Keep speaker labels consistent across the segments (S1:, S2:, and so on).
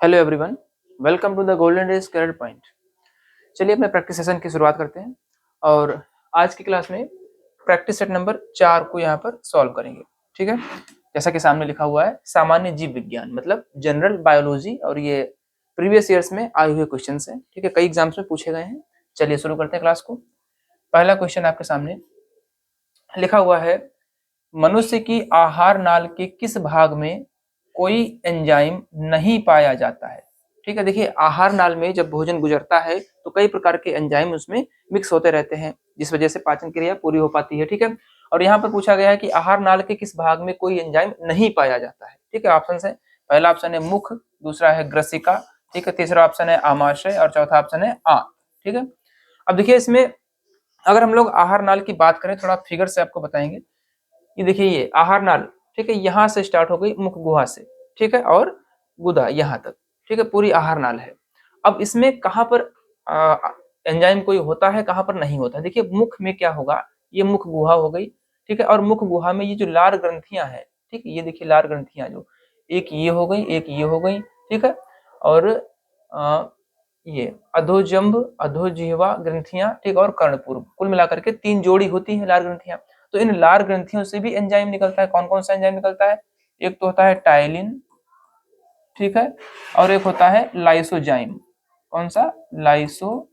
S1: Hello everyone, welcome to the golden days career point. चलिए अपने practice session की शुरुआत करते हैं और आज की क्लास में प्रैक्टिस सेट नंबर 4 को यहाँ पर सॉल्व करेंगे। ठीक है, जैसा कि सामने लिखा हुआ है सामान्य जीव विज्ञान मतलब जनरल बायोलॉजी, और ये प्रीवियस ईयर्स में आए हुए क्वेश्चन हैं। ठीक है, कई एग्जाम्स में पूछे गए हैं। चलिए शुरू करते हैं क्लास को। पहला क्वेश्चन आपके सामने लिखा हुआ है, मनुष्य की आहार नाल के किस भाग में कोई एंजाइम नहीं पाया जाता है। ठीक है, देखिए आहार नाल में जब भोजन गुजरता है तो कई प्रकार के एंजाइम उसमें मिक्स होते रहते हैं, जिस वजह से पाचन क्रिया पूरी हो पाती है। ठीक है, और यहाँ पर पूछा गया है कि आहार नाल के किस भाग में कोई एंजाइम नहीं पाया जाता है। ठीक है, ऑप्शन है, पहला ऑप्शन है मुख, दूसरा है ग्रसिका, ठीक है, तीसरा ऑप्शन है आमाशय और चौथा ऑप्शन है आंत। ठीक है, अब देखिए इसमें अगर हम लोग आहार नाल की बात करें, थोड़ा फिगर से आपको बताएंगे। ये देखिए ये आहार नाल, ठीक है, यहाँ से स्टार्ट हो गई मुख गुहा से, ठीक है, और गुदा यहाँ तक, ठीक है, पूरी आहार नाल है। अब इसमें कहाँ पर एंजाइम कोई होता है, कहाँ पर नहीं होता है। देखिए मुख में क्या होगा, ये मुख गुहा हो गई, ठीक है, और मुख गुहा में ये जो लार ग्रंथियां हैं, ठीक है, ये देखिए लार ग्रंथियां जो एक ये हो गई, एक ये हो गई, ठीक है, और ये अधोजंभ अधोजिह्वा ग्रंथियां, ठीक, और कर्णपूर्व, कुल मिलाकर के 3 जोड़ी होती है लार ग्रंथियां। तो इन लार ग्रंथियों से भी एंजाइम निकलता है। कौन कौन सा एंजाइम निकलता है, एक तो होता है टाइलिन, ठीक है, और एक होता है लाइसोजाइम। कौन सा, लाइसोजाइम,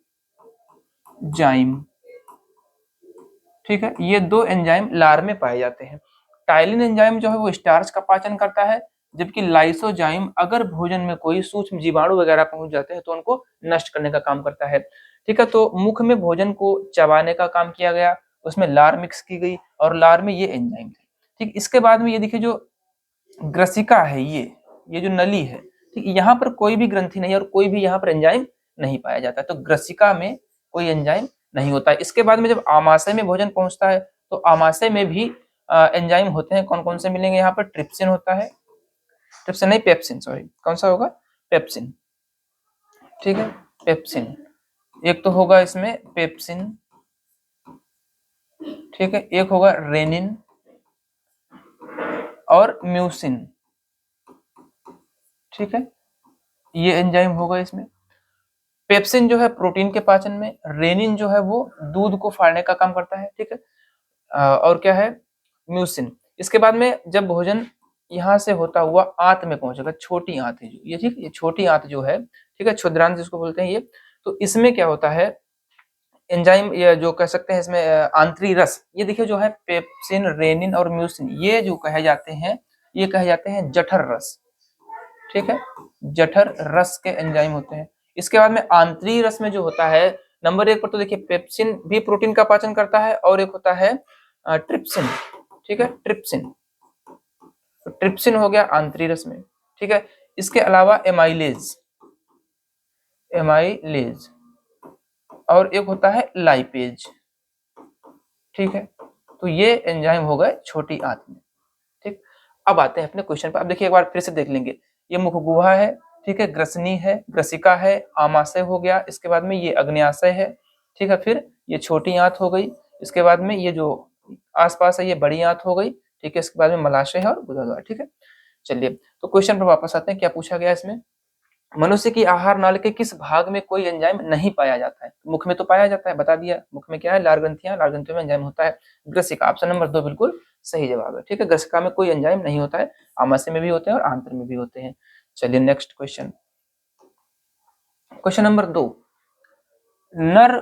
S1: ठीक है, ये 2 एंजाइम लार में पाए जाते हैं। टाइलिन एंजाइम जो है वो स्टार्च का पाचन करता है, जबकि लाइसोजाइम अगर भोजन में कोई सूक्ष्म जीवाणु वगैरह पहुंच जाते हैं तो उनको नष्ट करने का काम करता है। ठीक है, तो मुख में भोजन को चबाने का काम किया गया, उसमें लार मिक्स की गई और लार में ये एंजाइम थे। ठीक, इसके बाद में ये देखिए जो ग्रसिका है, ये जो नली है, ठीक, यहाँ पर कोई भी ग्रंथि नहीं है और कोई भी यहाँ पर एंजाइम नहीं पाया जाता है, तो ग्रसिका में कोई एंजाइम नहीं होता है। इसके बाद में जब आमाशय में भोजन पहुंचता है तो आमाशय में भी एंजाइम होते हैं। कौन कौन से मिलेंगे यहाँ पर, ट्रिप्सिन होता है, ट्रिप्सिन नहीं पेप्सिन, सॉरी, कौन सा होगा, पेप्सिन, ठीक है, पेप्सिन, एक तो होगा इसमें पेप्सिन, ठीक है, एक होगा रेनिन और म्यूसिन, ठीक है, ये एंजाइम होगा इसमें। पेप्सिन जो है प्रोटीन के पाचन में, रेनिन जो है वो दूध को फाड़ने का काम करता है, ठीक है, और क्या है, म्यूसिन। इसके बाद में जब भोजन यहाँ से होता हुआ आंत में पहुंचेगा, छोटी आंत है जो ये, ठीक, ये छोटी आंत जो है, ठीक है, क्षुद्रांत जिसको बोलते हैं ये, तो इसमें क्या होता है, एंजाइम, ये जो कह सकते हैं इसमें आंतरी रस, ये देखिए जो है पेप्सिन, रेनिन और म्यूसिन, ये जो कहे जाते हैं, ये कहे जाते हैं जठर रस, ठीक है, जठर रस के एंजाइम होते हैं। इसके बाद में आंतरी रस में जो होता है, नंबर 1 पर तो देखिए पेप्सिन भी प्रोटीन का पाचन करता है, और एक होता है ट्रिप्सिन, ठीक है, ट्रिप्सिन, तो ट्रिप्सिन हो गया आंतरी रस में, ठीक है। इसके अलावा एमाइलेज, एमाइलेज, और एक होता है लाइपेज, ठीक है, तो ये एंजाइम हो गए छोटी आंत में। ठीक, अब आते हैं अपने क्वेश्चन पर। अब देखिए एक बार फिर से देख लेंगे, ये मुख गुहा है, ठीक है, ग्रसनी है, ग्रसिका है, आमाशय हो गया, इसके बाद में ये अग्न्याशय है, ठीक है, फिर ये छोटी आंत हो गई, इसके बाद में ये जो आसपास है ये बड़ी आंत हो गई, ठीक है, इसके बाद में मलाशय है और गुदाद्वार, ठीक है। चलिए तो क्वेश्चन पर वापस आते हैं, क्या पूछा गया इसमें, मनुष्य की आहार नाल के किस भाग में कोई एंजाइम नहीं पाया जाता है। मुख में तो पाया जाता है, बता दिया, मुख में क्या है, लार ग्रंथियां, लार ग्रंथियों में एंजाइम होता है। ग्रसिका, ऑप्शन नंबर 2 बिल्कुल सही जवाब है, ठीक है, ग्रसिका में कोई एंजाइम नहीं होता है, आमाशय में भी होते हैं और आंत्र में भी होते हैं। चलिए नेक्स्ट क्वेश्चन, क्वेश्चन नंबर 2, नर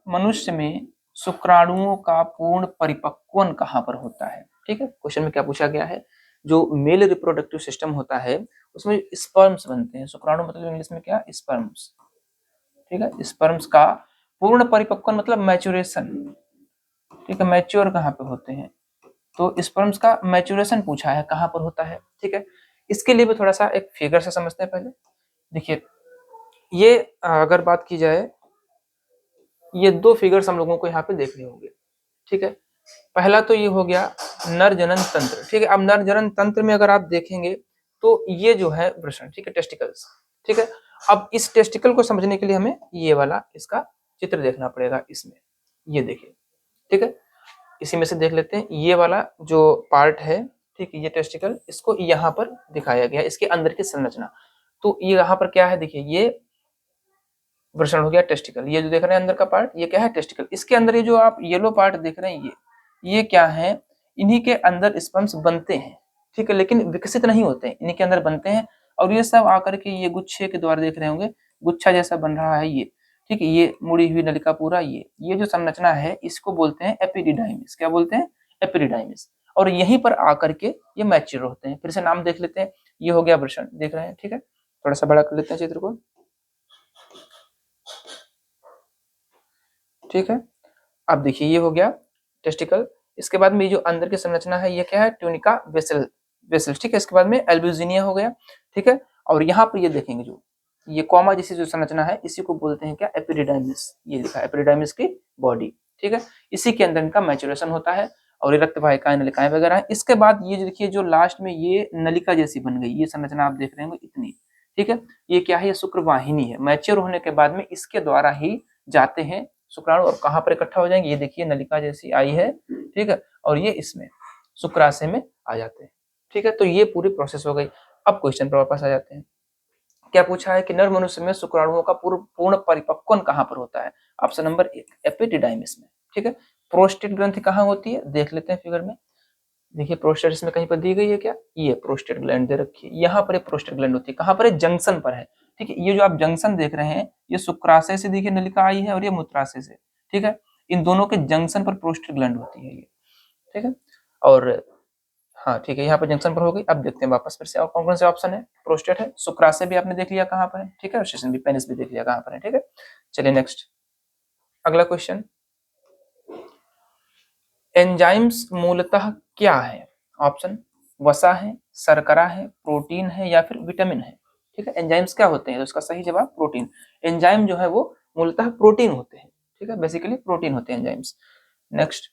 S1: मनुष्य में शुक्राणुओं का पूर्ण परिपक्वन कहाँ पर होता है। ठीक है, क्वेश्चन में क्या पूछा गया है, जो मेल रिप्रोडक्टिव सिस्टम होता है उसमें स्पर्म्स बनते हैं, शुक्राणु मतलब इंग्लिश में क्या, स्पर्म्स, ठीक है, स्पर्म्स का पूर्ण परिपक्वन मतलब मैच्योरेशन, ठीक है, मैच्योर कहाँ पे होते हैं, तो स्पर्म्स का मैच्योरेशन पूछा है कहाँ पर होता है, ठीक है। इसके लिए भी थोड़ा सा एक फिगर से समझते हैं पहले। देखिए ये अगर बात की जाए, ये 2 फिगर्स हम लोगों को यहाँ पे देखने होंगे, ठीक है। पहला तो ये हो गया नर जनन तंत्र, ठीक है। अब नर जनन तंत्र में अगर आप देखेंगे तो ये जो है वृषण, ठीक है, टेस्टिकल्स, ठीक है। अब इस टेस्टिकल को समझने के लिए हमें ये वाला इसका चित्र देखना पड़ेगा, इसमें ये देखिए, ठीक है, इसी में से देख लेते हैं, ये वाला जो पार्ट है, ठीक है, ये टेस्टिकल, इसको यहाँ पर दिखाया गया, इसके अंदर की संरचना। तो ये यहाँ पर क्या है, देखिए ये वृषण हो गया टेस्टिकल, ये जो देख रहे हैं अंदर का पार्ट ये क्या है टेस्टिकल। इसके अंदर ये जो आप येलो पार्ट देख रहे हैं ये क्या है, इन्हीं के अंदर स्पर्म्स बनते हैं, ठीक है, लेकिन विकसित नहीं होते हैं, इन्हीं के अंदर बनते हैं और ये सब आकर के ये गुच्छे के द्वारा देख रहे होंगे, गुच्छा जैसा बन रहा है ये, ठीक है, ये मुड़ी हुई नलिका पूरा ये जो संरचना है इसको बोलते हैं एपिडिडाइमिस। क्या बोलते हैं, एपिडिडाइमिस। और यहीं पर आकर के ये मैच्योर होते हैं। फिर से नाम देख लेते हैं, ये हो गया वृषण, देख रहे हैं, ठीक है, थोड़ा सा बड़ा कर लेते हैं चित्र को, ठीक है। अब देखिए ये हो गया टेस्टिकल। इसके बाद में ये जो अंदर की संरचना है ये क्या है, ट्यूनिका वेसल, ठीक है। इसके बाद में एल्ब्यूजिनिया हो गया, ठीक है। और यहाँ पर ये देखेंगे जो ये कॉमा जैसी जो संरचना है इसी को बोलते हैं क्या, एपिडिडाइमिस, ये लिखा है एपिडिडाइमिस की बॉडी, ठीक है। इसी के अंदर इनका मैचुरेशन होता है और ये रक्त वाहिकाएं नलिकाएं वगैरह है। इसके बाद ये जो देखिए जो लास्ट में ये नलिका जैसी बन गई, ये संरचना आप देख रहे होंगे इतनी, ठीक है, ये क्या है, ये शुक्रवाहिनी है। मैच्योर होने के बाद में इसके द्वारा ही जाते हैं शुक्राणु और कहाँ पर इकट्ठा हो जाएंगे, ये देखिए नलिका जैसी आई है, ठीक है, और ये इसमें शुक्राशय में आ जाते हैं, ठीक है। तो ये पूरी प्रोसेस हो गई। अब क्वेश्चन पर वापस आ जाते हैं। क्या पूछा है कि नर मनुष्य में शुक्राणुओं का पूर्ण परिपक्वन कहाँ पर होता है। ऑप्शन नंबर 1 एपिडिडाइमिस में, ठीक है। प्रोस्टेट ग्रंथि कहाँ होती है, देख लेते हैं फिगर में। देखिए प्रोस्टेट इसमें कहीं पर दी गई है क्या, ये प्रोस्टेट ग्लैंड दे रखी है, यहाँ पर प्रोस्टेट ग्लैंड होती है, कहाँ पर है, जंक्शन पर है, ठीक है। ये जो आप जंक्शन देख रहे हैं ये शुक्राशय से देखिए नलिका आई है और ये मूत्राशय से, ठीक है। इन दोनों के जंक्शन पर प्रोस्टेट ग्लैंड होती है ये, ठीक है। और हाँ ठीक है, यहाँ पर जंक्शन पर हो गई। अब देखते हैं वापस फिर से और कौन कौन से ऑप्शन है, प्रोस्टेट है, शुक्राशय भी आपने देख लिया कहाँ पर है, ठीक है, और सेशन भी पेनिस भी देख लिया कहाँ पर है, ठीक है। चलिए नेक्स्ट अगला क्वेश्चन, एंजाइम्स मूलतः क्या है। ऑप्शन वसा है, शर्करा है, प्रोटीन है या फिर विटामिन है, ठीक है। एंजाइम्स क्या होते हैं, तो इसका सही जवाब प्रोटीन। एंजाइम जो है वो मूलतः प्रोटीन होते हैं, ठीक है, बेसिकली प्रोटीन होते हैं एंजाइम्स। नेक्स्ट,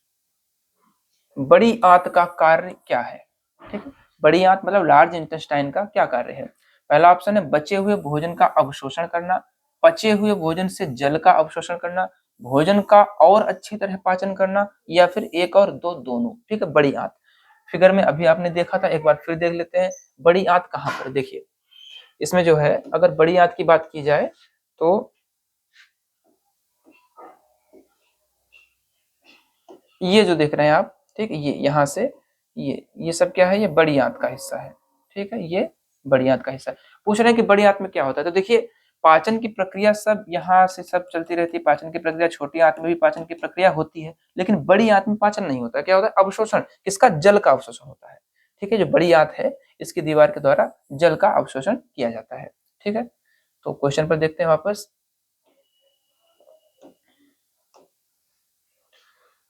S1: बड़ी आंत का कार्य क्या है, ठीक है। बड़ी आंत मतलब लार्ज इंटेस्टाइन का क्या कार्य है। पहला ऑप्शन है बचे हुए भोजन का अवशोषण करना, पचे हुए भोजन से जल का अवशोषण करना, भोजन का और अच्छी तरह पाचन करना या फिर एक और दो दोनों, ठीक है। बड़ी आंत फिगर में अभी आपने देखा था, एक बार फिर देख लेते हैं। बड़ी आंत कहाँ पर, देखिए इसमें जो है अगर बड़ी आंत की बात की जाए तो ये जो देख रहे हैं आप, ठीक है, ये यहाँ से ये सब क्या है, ये बड़ी आंत का हिस्सा है, ठीक है, ये बड़ी आंत का हिस्सा है। पूछ रहे हैं कि बड़ी आंत में क्या होता है, तो देखिए पाचन की प्रक्रिया सब यहाँ से सब चलती रहती है, पाचन की प्रक्रिया, छोटी आंत में भी पाचन की प्रक्रिया होती है, लेकिन बड़ी आंत में पाचन नहीं होता। क्या होता है, अवशोषण, किसका, जल का अवशोषण होता है, ठीक है। जो बड़ी आंत है इसकी दीवार के द्वारा जल का अवशोषण किया जाता है, ठीक है। तो क्वेश्चन पर देखते हैं वापस।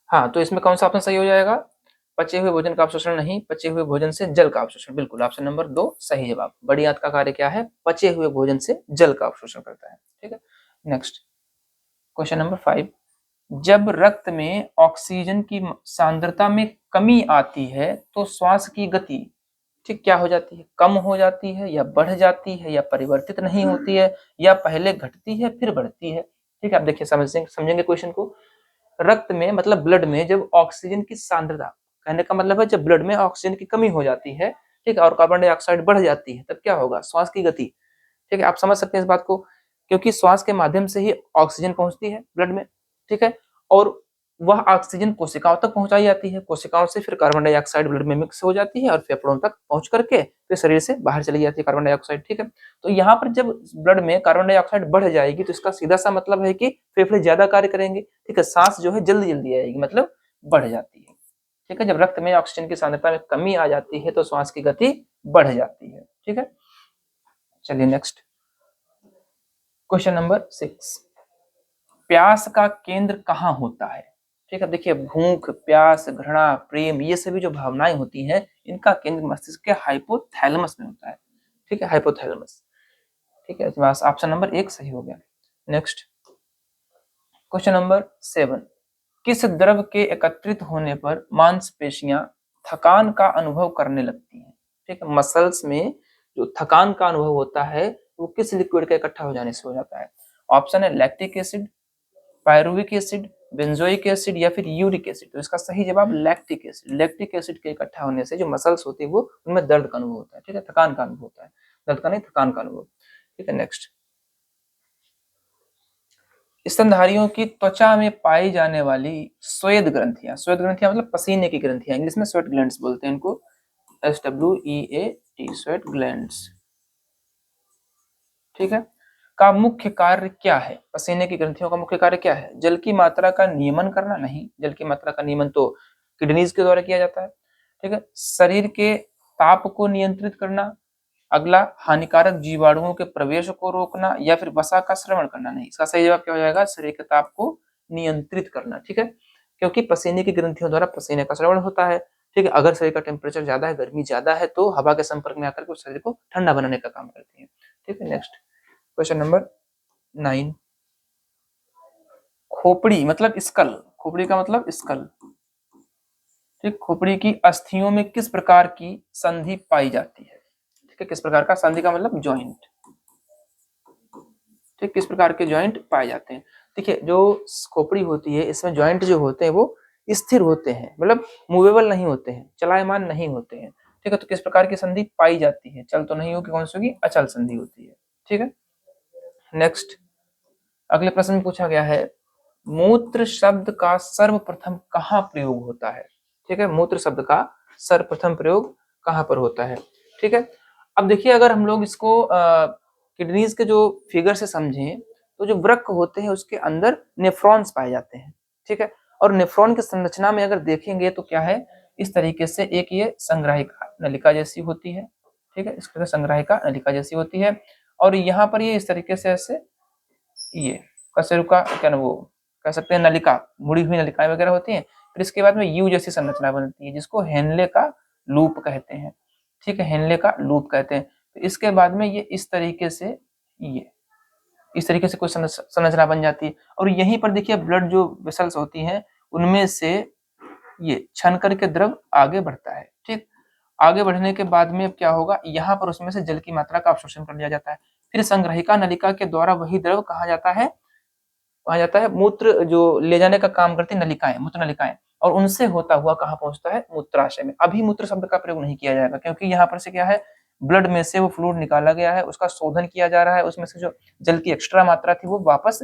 S1: हाँ, तो इसमें कौन सा ऑप्शन सही हो जाएगा, पचे हुए भोजन का अवशोषण नहीं, पचे हुए भोजन से जल का अवशोषण, बिल्कुल ऑप्शन नंबर 2 सही जवाब। बड़ी आंत का कार्य क्या है, पचे हुए भोजन से जल का अवशोषण करता है, ठीक है। नेक्स्ट क्वेश्चन नंबर 5, जब रक्त में ऑक्सीजन की सांद्रता में कमी आती है तो श्वास की गति, ठीक, क्या हो जाती है, कम हो जाती है या बढ़ जाती है या परिवर्तित नहीं होती है या पहले घटती है फिर बढ़ती है, ठीक है। आप देखिए समझेंगे क्वेश्चन को। रक्त में मतलब ब्लड में जब ऑक्सीजन की सांद्रता, कहने का मतलब है जब ब्लड में ऑक्सीजन की कमी हो जाती है, ठीक है, और कार्बन डाइऑक्साइड बढ़ जाती है, तब क्या होगा, श्वास की गति, ठीक है। आप समझ सकते हैं इस बात को, क्योंकि श्वास के माध्यम से ही ऑक्सीजन पहुंचती है ब्लड में, ठीक है, और वह ऑक्सीजन कोशिकाओं तक पहुंचाई जाती है, कोशिकाओं से फिर कार्बन डाइऑक्साइड ब्लड में मिक्स हो जाती है और फेफड़ों तक पहुंच करके फिर शरीर से बाहर चली जाती है कार्बन डाइऑक्साइड, ठीक है। तो यहाँ पर जब ब्लड में कार्बन डाइऑक्साइड बढ़ जाएगी तो इसका सीधा सा मतलब है कि फेफड़े ज्यादा कार्य करेंगे, ठीक है, सांस जो है जल्दी जल्दी आएगी, मतलब बढ़ जाती है, ठीक है। जब रक्त में ऑक्सीजन की सांद्रता में कमी आ जाती है तो श्वास की गति बढ़ जाती है, ठीक है। चलिए नेक्स्ट क्वेश्चन नंबर 6, प्यास का केंद्र कहाँ होता है, ठीक है। देखिए भूख, प्यास, घृणा, प्रेम, ये सभी जो भावनाएं होती हैं इनका केंद्र मस्तिष्क के हाइपोथैलेमस में होता है, ठीक है, हाइपोथैलेमस, ठीक है। बस ऑप्शन नंबर 1 सही हो गया। नेक्स्ट क्वेश्चन नंबर 7, किस द्रव के एकत्रित होने पर मांसपेशियां थकान का अनुभव करने लगती हैं, ठीक है। मसल्स में जो थकान का अनुभव होता है वो किस लिक्विड के इकट्ठा हो जाने से हो जाता है। ऑप्शन है lactic acid, pyruvic acid, benzoic acid या फिर यूरिक एसिड। तो इसका सही जवाब लैक्टिक एसिड। लैक्टिक एसिड के इकट्ठा होने से जो मसल्स होती है वो उनमें दर्द का अनुभव होता है, ठीक है, थकान का अनुभव होता है, दर्द का नहीं, थकान का अनुभव। ठीक है, नेक्स्ट। स्तनधारियों की त्वचा में पाई जाने वाली स्वेद ग्रंथियां, स्वेद ग्रंथियां मतलब पसीने की ग्रंथियां, इंग्लिश में स्वेट ग्लैंड्स बोलते हैं इनको, SWEAT, स्वेट ग्लैंड्स, ठीक है, का मुख्य कार्य क्या है? पसीने की ग्रंथियों का मुख्य कार्य क्या है? जल की मात्रा का नियमन करना? नहीं, जल की मात्रा का नियमन तो किडनीज के द्वारा किया जाता है, ठीक है। शरीर के ताप को नियंत्रित करना, अगला हानिकारक जीवाणुओं के प्रवेश को रोकना, या फिर वसा का श्रवण करना? नहीं, इसका सही जवाब क्या हो जाएगा? शरीर के ताप को नियंत्रित करना, ठीक है, क्योंकि पसीने की ग्रंथियों द्वारा पसीने का श्रवण होता है, ठीक है। अगर शरीर का टेम्परेचर ज्यादा है, गर्मी ज्यादा है, तो हवा के संपर्क में आकर के शरीर को ठंडा बनाने का काम करती है, ठीक है। नेक्स्ट क्वेश्चन नंबर 9, खोपड़ी मतलब स्कल, खोपड़ी का मतलब स्कल, ठीक, खोपड़ी की अस्थियों में किस प्रकार की संधि पाई जाती है? ठीक है, किस प्रकार का? संधि का मतलब जॉइंट, ठीक, किस प्रकार के जॉइंट पाए जाते हैं? देखिए, जो खोपड़ी होती है इसमें जॉइंट जो होते हैं वो स्थिर होते हैं, मतलब मूवेबल नहीं होते हैं, चलायमान नहीं होते हैं, ठीक है। तो किस प्रकार की संधि पाई जाती है? चल तो नहीं होगी, कौन सी होगी? अचल संधि होती है, ठीक है। नेक्स्ट, अगले प्रश्न में पूछा गया है, मूत्र शब्द का सर्वप्रथम कहाँ प्रयोग होता है? ठीक है, मूत्र शब्द का सर्वप्रथम प्रयोग कहाँ पर होता है? ठीक है, अब देखिए, अगर हम लोग इसको किडनीज के जो फिगर से समझें, तो जो वृक्क होते हैं उसके अंदर नेफ्रॉन्स पाए जाते हैं, ठीक है। और नेफ्रॉन की संरचना में अगर देखेंगे तो क्या है, इस तरीके से एक ये संग्राहिका नलिका जैसी होती है, ठीक है, इसके संग्राहिका नलिका जैसी होती है, और यहाँ पर ये इस तरीके से ऐसे ये कशेरुका क्या ना वो कह सकते हैं नलिका, मुड़ी हुई नलिकाएं वगैरह होती हैं। फिर इसके बाद में यू जैसी संरचना बनती है जिसको हेनले का लूप कहते हैं, ठीक है, हेनले का लूप कहते हैं। तो इसके बाद में ये इस तरीके से ये इस तरीके से कोई संरचना बन जाती है, और यहीं पर देखिए ब्लड जो वेसल्स होती हैं उनमें से ये छन करके द्रव आगे बढ़ता है, ठीक। आगे बढ़ने के बाद में अब क्या होगा, यहाँ पर उसमें से जल की मात्रा का अवशोषण कर लिया जाता है। फिर संग्रहिका नलिका के द्वारा वही द्रव कहा जाता है, कहा जाता है मूत्र जो ले जाने का काम करती नलिकाएं, मूत्र नलिकाएं, और उनसे होता हुआ कहाँ पहुंचता है? मूत्राशय में। अभी मूत्र शब्द का प्रयोग नहीं किया जाएगा, क्योंकि यहाँ पर से क्या है, ब्लड में से वो फ्लूइड निकाला गया है, उसका शोधन किया जा रहा है, उसमें से जो जल की एक्स्ट्रा मात्रा थी वो वापस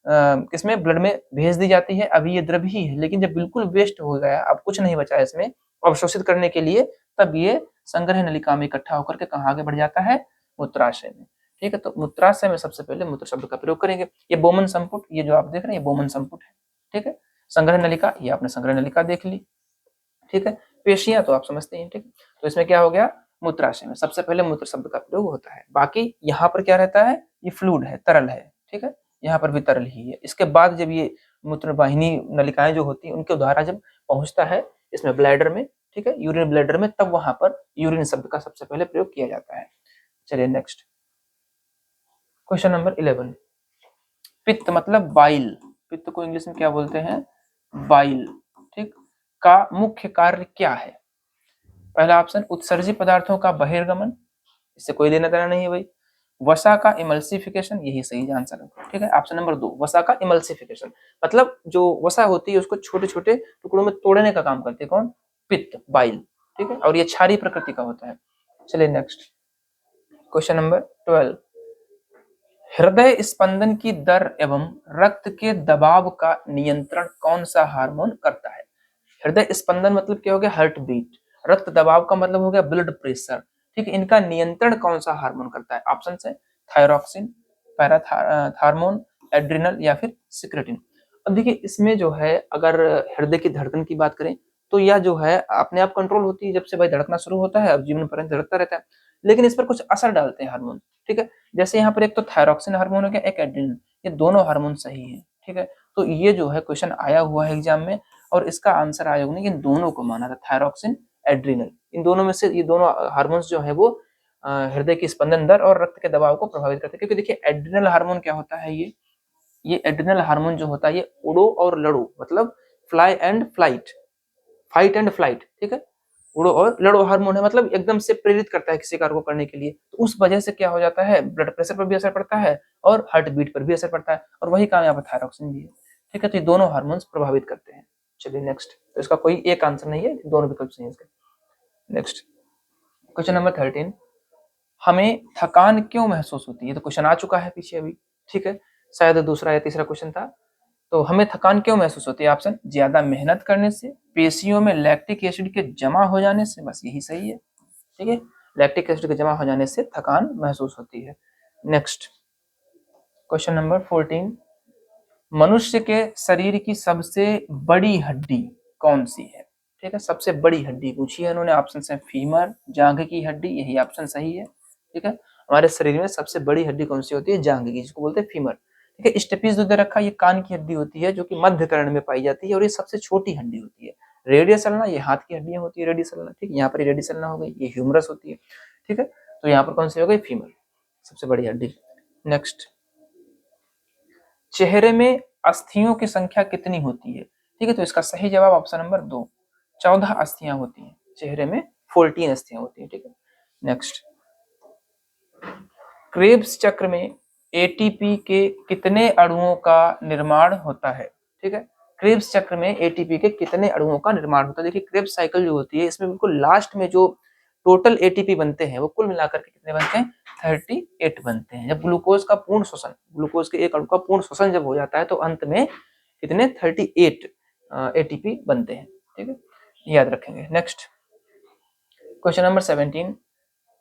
S1: किसमें? ब्लड में भेज दी जाती है। अभी ये द्रव ही है, लेकिन जब बिल्कुल वेस्ट हो गया, अब कुछ नहीं बचा इसमें अवशोषित करने के लिए, तब ये संग्रह नलिका में इकट्ठा होकर के कहाँ आगे बढ़ जाता है? मूत्राशय में, ठीक है। तो मूत्राशय में सबसे पहले मूत्र शब्द का प्रयोग करेंगे। ये बोमन संपुट, ये जो आप देख रहे हैं ये बोमन संपुट है, ठीक है। संग्रह नलिका, ये आपने संग्रह नलिका देख ली, ठीक है। पेशियां तो आप समझते हैं, ठीक है। तो इसमें क्या हो गया, मूत्राशय में सबसे पहले मूत्र शब्द का प्रयोग होता है। बाकी यहाँ पर क्या रहता है, ये फ्लूइड है, तरल है, ठीक है, यहाँ पर भी तरल ही है। इसके बाद जब ये मूत्र वाहिनी नलिकाएं जो होती है उनके द्वारा जब पहुंचता है इसमें ब्लैडर में, ठीक है, यूरिन ब्लैडर में, तब वहां पर यूरिन शब्द का सबसे पहले प्रयोग किया जाता है। चलिए नेक्स्ट क्वेश्चन नंबर 11, पित्त मतलब बाइल, पित्त को इंग्लिश में क्या बोलते हैं? बाइल, ठीक, का मुख्य कार्य क्या है? पहला ऑप्शन उत्सर्जित पदार्थों का बहिर्गमन, इससे कोई लेना देना नहीं है भाई। वसा का इमल्सिफिकेशन, यही सही आंसर है, ठीक है। ऑप्शन नंबर 2 वसा का इमल्सिफिकेशन, मतलब जो वसा होती है उसको छोटे छोटे टुकड़ों में तोड़ने का काम करती है कौन? पित्त, बाइल, ठीक है, और ये क्षारीय प्रकृति का होता है। चलिए नेक्स्ट क्वेश्चन नंबर 12, हृदय स्पंदन की दर एवं रक्त के दबाव का नियंत्रण कौन सा हार्मोन करता है? हृदय स्पंदन मतलब क्या हो गया? Heart beat. रक्त दबाव का मतलब हो गया ब्लड प्रेशर, ठीक है। इनका नियंत्रण कौन सा हार्मोन करता है? ऑप्शन है थायरॉक्सिन, पैराथार्मोन, एड्रिनल, या फिर सिक्रेटिन। अब देखिए, इसमें जो है अगर हृदय की धड़कन की बात करें तो यह जो है अपने आप कंट्रोल होती है, जब से भाई धड़कना शुरू होता है अब जीवन पर्यंत धड़कता रहता है। लेकिन इस पर कुछ असर डालते हैं हार्मोन, ठीक है। जैसे यहाँ पर एक तो थायरॉक्सिन हार्मोन हो गया, एक एड्रिनल, ये दोनों हार्मोन सही है, ठीक है। तो ये जो है क्वेश्चन आया हुआ है एग्जाम में, और इसका आंसर आयोग ने इन दोनों को माना था, थायरॉक्सिन, एड्रिनल, इन दोनों में से ये दोनों हार्मोन्स जो है वो हृदय की स्पंदन दर और रक्त के दबाव को प्रभावित करते हैं। क्योंकि देखिए एड्रिनल हार्मोन क्या होता है, ये एड्रिनल हार्मोन जो होता है ये उड़ो और लड़ो, मतलब fly and flight, fight and flight, ठीक है, उड़ो और लड़ो हार्मोन है, मतलब एकदम से प्रेरित करता है किसी कार्य को करने के लिए। तो उस वजह से क्या हो जाता है, ब्लड प्रेशर पर भी असर पड़ता है और हार्ट बीट पर भी असर पड़ता है, और वही काम यहाँ पर थायरॉक्सिन भी है, ठीक है। तो ये दोनों हार्मोन्स प्रभावित करते हैं। चलिए नेक्स्ट, तो इसका कोई एक आंसर नहीं है, दोनों विकल्प सही है इसके। नेक्स्ट क्वेश्चन नंबर 13, हमें थकान क्यों महसूस होती है, तो क्वेश्चन आ चुका है पीछे अभी, ठीक है, शायद दूसरा या तीसरा क्वेश्चन था। तो हमें थकान क्यों महसूस होती है, ऑप्शन ज्यादा मेहनत करने से, पेशियों में लैक्टिक एसिड के जमा हो जाने से, बस यही सही है, ठीक है, लैक्टिक एसिड के जमा हो जाने से थकान महसूस होती है। नेक्स्ट क्वेश्चन नंबर 14, मनुष्य के शरीर की सबसे बड़ी हड्डी कौन सी है, ठीक है, सबसे बड़ी हड्डी पूछी है उन्होंने, ऑप्शन है फीमर, जांघ की हड्डी, यही ऑप्शन सही है, ठीक है, हमारे शरीर में सबसे बड़ी हड्डी कौन सी होती है, जांघ की, जिसको बोलते हैं फीमर, ठीक है। स्टेपीज जो दे रखा है ये कान की हड्डी होती है, जो कि मध्य कर्ण में पाई जाती है, और ये सबसे छोटी हड्डी होती है। रेडियस अल्ना ये हाथ की हड्डियां होती है, रेडियस अल्ना, ठीक, यहाँ पर रेडियस अल्ना हो गई, ये ह्यूमरस होती है, ठीक है, तो यहाँ पर कौन सी हो गई, फीमर, सबसे बड़ी हड्डी। नेक्स्ट, चेहरे में अस्थियों की संख्या कितनी होती है, ठीक है, तो इसका सही जवाब ऑप्शन नंबर 2, 14 अस्थियां होती हैं चेहरे में, 14 अस्थियां होती हैं, ठीक है। नेक्स्ट, क्रेब्स चक्र में एटीपी के कितने अणुओं का निर्माण होता है, ठीक है, क्रेब्स चक्र में एटीपी के कितने अणुओं का निर्माण होता है। देखिए क्रेब्स साइकिल जो होती है इसमें बिल्कुल लास्ट में जो टोटल एटीपी बनते हैं वो कुल मिलाकर के कितने बनते हैं, 38 बनते हैं। जब ग्लूकोज का पूर्ण शोषण, ग्लूकोज के एक अणु का पूर्ण शोषण जब हो जाता है तो अंत में कितने 38 एटीपी बनते हैं, ठीक है, याद रखेंगे। नेक्स्ट क्वेश्चन नंबर 17,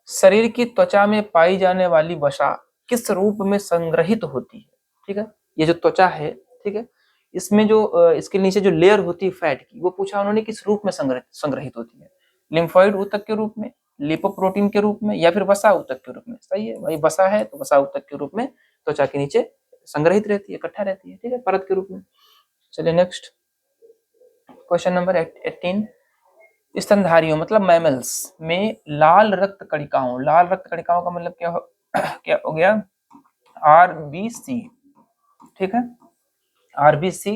S1: शरीर की त्वचा में पाई जाने वाली वसा किस रूप में संग्रहित होती है, ठीक है, ये जो त्वचा है, ठीक है, इसमें जो इसके नीचे जो लेयर होती है फैट की, वो पूछा उन्होंने किस रूप में संग्रहित होती है, लिम्फोइड ऊतक के रूप में, लिपोप्रोटीन के रूप में, या फिर वसा ऊतक के रूप में। सही है भाई, वसा है तो वसा ऊतक के रूप में त्वचा के नीचे संग्रहित रहती है, इकट्ठा रहती है, ठीक है, परत के रूप में। चलिए नेक्स्ट क्वेश्चन नंबर 18, स्तनधारियों मतलब मैमल्स में लाल रक्त कणिकाओं, लाल रक्त कणिकाओं का मतलब क्या हो गया, आरबीसी, ठीक है, आरबीसी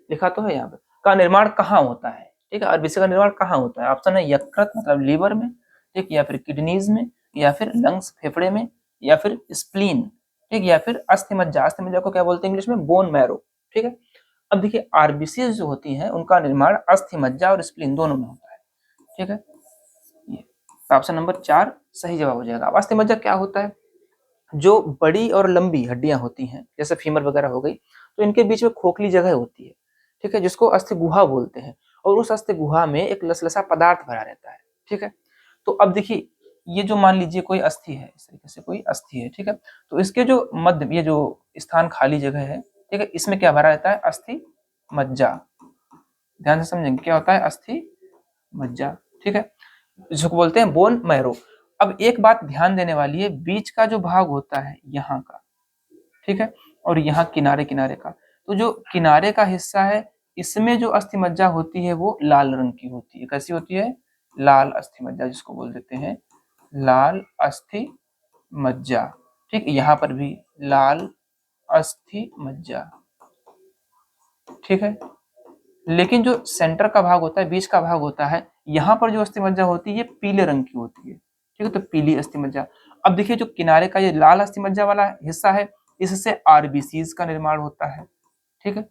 S1: लिखा तो है यहाँ पे, का निर्माण कहाँ होता है, ठीक है, आरबीसी का निर्माण कहाँ होता है, ऑप्शन है यकृत मतलब लीवर में, ठीक, या फिर किडनीज में, या फिर लंग्स फेफड़े में, या फिर स्प्लीन, ठीक, या फिर अस्थिमज्जा, अस्थिमज्जा को क्या बोलते हैं इंग्लिश में, बोन मैरो, ठीक है। अब देखिए आरबीसी जो होती है उनका निर्माण अस्थिमज्जा और स्प्लीन दोनों में होता है, ठीक है, तो ऑप्शन नंबर 4 सही जवाब हो जाएगा। अस्थिमज्जा क्या होता है, जो बड़ी और लंबी हड्डियां होती हैं जैसे फीमर वगैरह हो गई, तो इनके बीच में खोखली जगह होती है, ठीक है, जिसको अस्थि गुहा बोलते हैं, और उस अस्थि गुहा में एक लसलसा पदार्थ भरा रहता है, ठीक है। तो अब देखिए ये जो मान लीजिए कोई अस्थि है, इस तरीके से कोई अस्थि है, ठीक है, तो इसके जो मध्य ये जो स्थान खाली जगह है, ठीक है, इसमें क्या भरा रहता है, अस्थि मज्जा, ध्यान से समझेंगे क्या होता है, अस्थि मज्जा, ठीक है, जिसको बोलते हैं बोन मैरो। अब एक बात ध्यान देने वाली है, बीच का जो भाग होता है यहाँ का, ठीक है, और यहाँ किनारे किनारे का, तो जो किनारे का हिस्सा है इसमें जो अस्थि मज्जा होती है वो लाल रंग की होती है, कैसी होती है, लाल अस्थि मज्जा, जिसको बोल देते हैं लाल अस्थि मज्जा, ठीक, यहाँ पर भी लाल अस्थि मज्जा, ठीक है। लेकिन जो सेंटर का भाग होता है, बीच का भाग होता है, यहाँ पर जो अस्थि मज्जा होती है ये पीले रंग की होती है, ठीक है, तो पीली अस्थि मज्जा। अब देखिए जो किनारे का ये लाल अस्थि मज्जा वाला हिस्सा है इससे आरबीसीज का निर्माण होता है, ठीक है,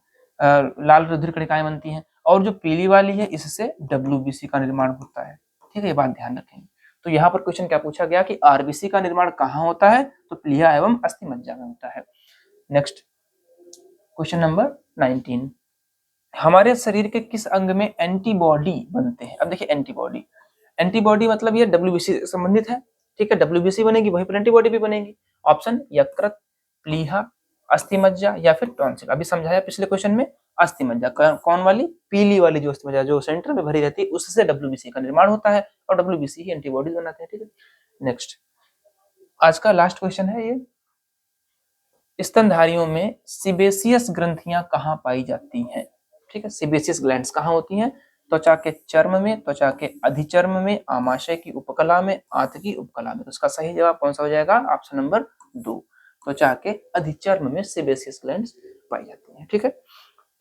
S1: लाल रुधिर कणिकाएं बनती हैं, और जो पीली वाली है इससे डब्ल्यूबीसी का निर्माण होता है, ठीक है, ये बात ध्यान रखेंगे। तो यहाँ पर क्वेश्चन क्या पूछा गया कि आरबीसी का निर्माण कहाँ होता है, तो प्लीहा एवं अस्थि मज्जा में होता है। नेक्स्ट क्वेश्चन नंबर 19, हमारे शरीर के किस अंग में एंटीबॉडी बनते हैं। अब देखिए एंटीबॉडी, एंटीबॉडी मतलब ये डब्ल्यूबीसी से संबंधित है, ठीक है, डब्ल्यूबीसी बनेगी वहीं पर एंटीबॉडी भी बनेगी। ऑप्शन यकृत, प्लीहा, अस्थिमज्जा या फिर टॉन्सिल। अभी समझाया पिछले क्वेश्चन में, अस्थिमज्जा कौन वाली, पीली वाली जो अस्थिमज्जा जो सेंटर में भरी रहती है उससे डब्ल्यूबीसी का निर्माण होता है, और डब्ल्यूबीसी ही एंटीबॉडी बनाते हैं, ठीक है। नेक्स्ट आज का लास्ट क्वेश्चन है ये, स्तनधारियों में सीबेसियस ग्रंथियां कहाँ पाई जाती हैं, ठीक है, सीबेसियस ग्लैंड्स कहाँ होती हैं, त्वचा के चर्म में, त्वचा के अधिचर्म में, आमाशय की उपकला में, आंत की उपकला में। तो इसका सही जवाब कौन सा हो जाएगा, ऑप्शन नंबर 2, त्वचा के अधिचर्म में सीबेसियस ग्लैंड्स पाई जाती हैं, ठीक है।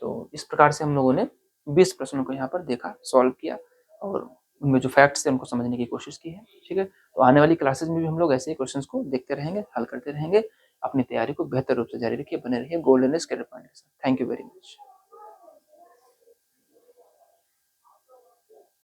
S1: तो इस प्रकार से हम लोगों ने 20 प्रश्नों को यहाँ पर देखा, सॉल्व किया, और उनमें जो फैक्ट्स थे उनको समझने की कोशिश की है, ठीक है। तो आने वाली क्लासेस में भी हम लोग ऐसे ही क्वेश्चंस को देखते रहेंगे, हल करते रहेंगे। अपनी तैयारी को बेहतर रूप से जारी रखिए, बने रहिए गोल्डन स्केलर पॉइंट के साथ। Thank you very much.